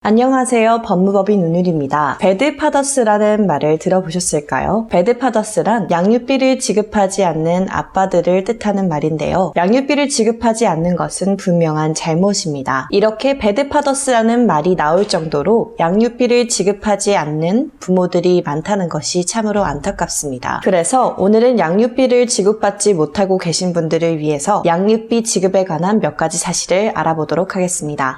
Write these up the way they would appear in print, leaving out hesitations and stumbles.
안녕하세요. 법무법인 운율입니다. 배드파더스라는 말을 들어보셨을까요? 배드파더스란 양육비를 지급하지 않는 아빠들을 뜻하는 말인데요. 양육비를 지급하지 않는 것은 분명한 잘못입니다. 이렇게 배드파더스라는 말이 나올 정도로 양육비를 지급하지 않는 부모들이 많다는 것이 참으로 안타깝습니다. 그래서 오늘은 양육비를 지급받지 못하고 계신 분들을 위해서 양육비 지급에 관한 몇 가지 사실을 알아보도록 하겠습니다.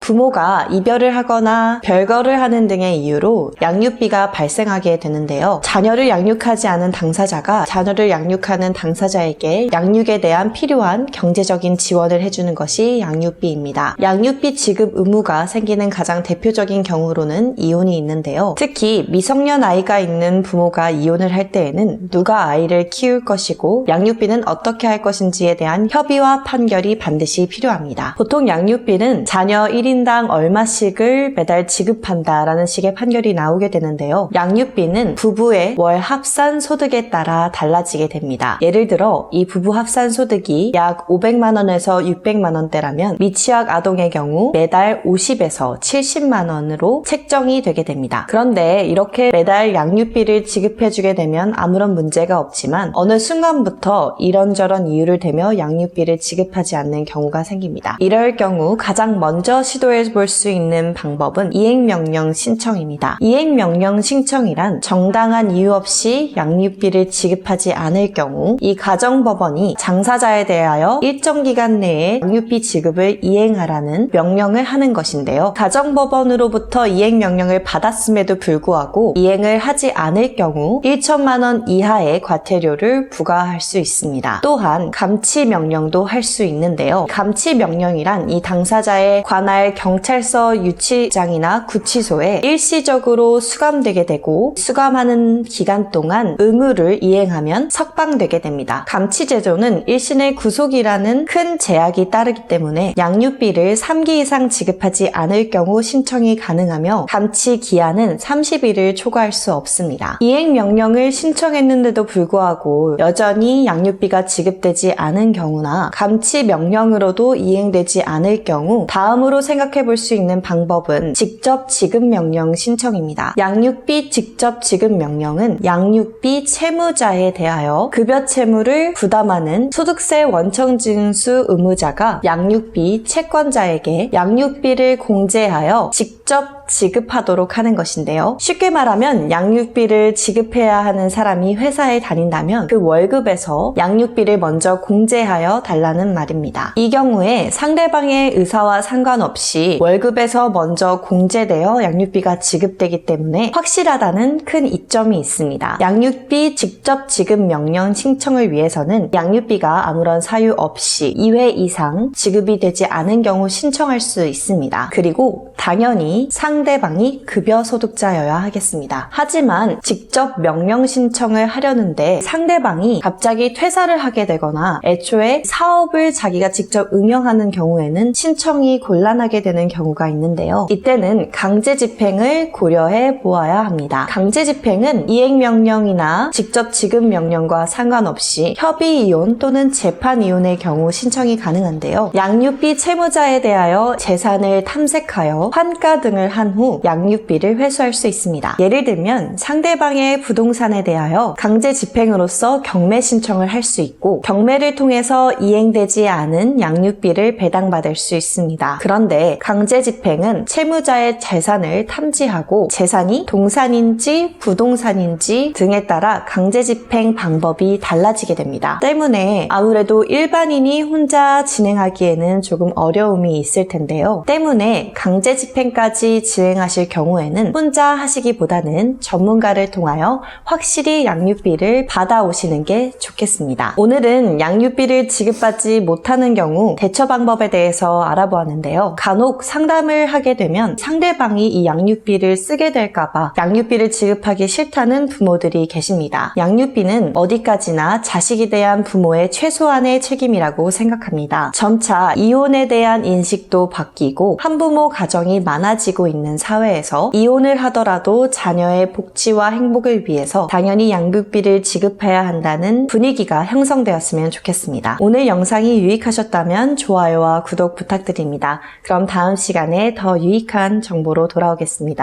부모가 이별을 하거나 별거를 하는 등의 이유로 양육비가 발생하게 되는데요. 자녀를 양육하지 않은 당사자가 자녀를 양육하는 당사자에게 양육에 대한 필요한 경제적인 지원을 해주는 것이 양육비입니다. 양육비 지급 의무가 생기는 가장 대표적인 경우로는 이혼이 있는데요. 특히 미성년 아이가 있는 부모가 이혼을 할 때에는 누가 아이를 키울 것이고 양육비는 어떻게 할 것인지에 대한 협의와 판결이 반드시 필요합니다. 보통 양육비는 자녀 1인당 얼마씩을 매달 지급한다라는 식의 판결이 나오게 되는데요. 양육비는 부부의 월 합산 소득에 따라 달라지게 됩니다. 예를 들어 이 부부 합산 소득이 약 500만 원에서 600만 원대라면 미취학 아동의 경우 매달 50에서 70만 원으로 책정이 되게 됩니다. 그런데 이렇게 매달 양육비를 지급해주게 되면 아무런 문제가 없지만 어느 순간부터 이런저런 이유를 대며 양육비를 지급하지 않는 경우가 생깁니다. 이럴 경우 가장 먼저 시도해 볼 수 있는 방법은 이행명령 신청입니다. 이행명령 신청이란 정당한 이유 없이 양육비를 지급하지 않을 경우 이 가정법원이 당사자에 대하여 일정 기간 내에 양육비 지급을 이행하라는 명령을 하는 것인데요. 가정법원으로부터 이행명령을 받았음에도 불구하고 이행을 하지 않을 경우 1천만 원 이하의 과태료를 부과할 수 있습니다. 또한 감치명령도 할 수 있는데요. 감치명령이란 이 당사자의 관할 경찰서 유치장이나 구치소에 일시적으로 수감되게 되고 수감하는 기간 동안 의무를 이행하면 석방되게 됩니다. 감치제도는 일신의 구속이라는 큰 제약이 따르기 때문에 양육비를 3기 이상 지급하지 않을 경우 신청이 가능하며 감치 기한은 30일을 초과할 수 없습니다. 이행명령을 신청했는데도 불구하고 여전히 양육비가 지급되지 않은 경우나 감치명령으로도 이행되지 않을 경우 다음으로 생각해 볼 수 있는 방법은 직접 지급 명령 신청입니다. 양육비 직접 지급 명령은 양육비 채무자에 대하여 급여 채무를 부담하는 소득세 원천징수 의무자가 양육비 채권자에게 양육비를 공제하여 직접 지급하도록 하는 것인데요. 쉽게 말하면 양육비를 지급해야 하는 사람이 회사에 다닌다면 그 월급에서 양육비를 먼저 공제하여 달라는 말입니다. 이 경우에 상대방의 의사와 상관없이 월급에서 먼저 공제되어 양육비가 지급되기 때문에 확실하다는 큰 이점이 있습니다. 양육비 직접 지급 명령 신청을 위해서는 양육비가 아무런 사유 없이 2회 이상 지급이 되지 않은 경우 신청할 수 있습니다. 그리고 당연히 상대방이 급여 소득자여야 하겠습니다. 하지만 직접 명령 신청을 하려는데 상대방이 갑자기 퇴사를 하게 되거나 애초에 사업을 자기가 직접 응용하는 경우에는 신청이 곤란하게 되는 경우가 있는데요. 이때는 강제 집행을 고려해 보아야 합니다. 강제 집행은 이행명령이나 직접 지급 명령과 상관없이 협의 이혼 또는 재판 이혼의 경우 신청이 가능한데요. 양육비 채무자에 대하여 재산을 탐색하여 환가 등을 한 후 양육비를 회수할 수 있습니다. 예를 들면 상대방의 부동산에 대하여 강제 집행으로서 경매 신청을 할 수 있고 경매를 통해서 이행되지 않은 양육비를 배당받을 수 있습니다. 그런데 강제 집행은 채무자의 재산을 탐지하고 재산이 동산인지 부동산인지 등에 따라 강제 집행 방법이 달라지게 됩니다. 때문에 아무래도 일반인이 혼자 진행하기에는 조금 어려움이 있을 텐데요. 때문에 강제 집행까지 진행하실 경우에는 혼자 하시기보다는 전문가를 통하여 확실히 양육비를 받아오시는 게 좋겠습니다. 오늘은 양육비를 지급받지 못하는 경우 대처 방법에 대해서 알아보았는데요. 간혹 상담을 하게 되면 상대방이 이 양육비를 쓰게 될까봐 양육비를 지급하기 싫다는 부모들이 계십니다. 양육비는 어디까지나 자식에 대한 부모의 최소한의 책임이라고 생각합니다. 점차 이혼에 대한 인식도 바뀌고 한부모 가정이 많아지는 많아지고 있는 사회에서 이혼을 하더라도 자녀의 복지와 행복을 위해서 당연히 양육비를 지급해야 한다는 분위기가 형성되었으면 좋겠습니다. 오늘 영상이 유익하셨다면 좋아요와 구독 부탁드립니다. 그럼 다음 시간에 더 유익한 정보로 돌아오겠습니다.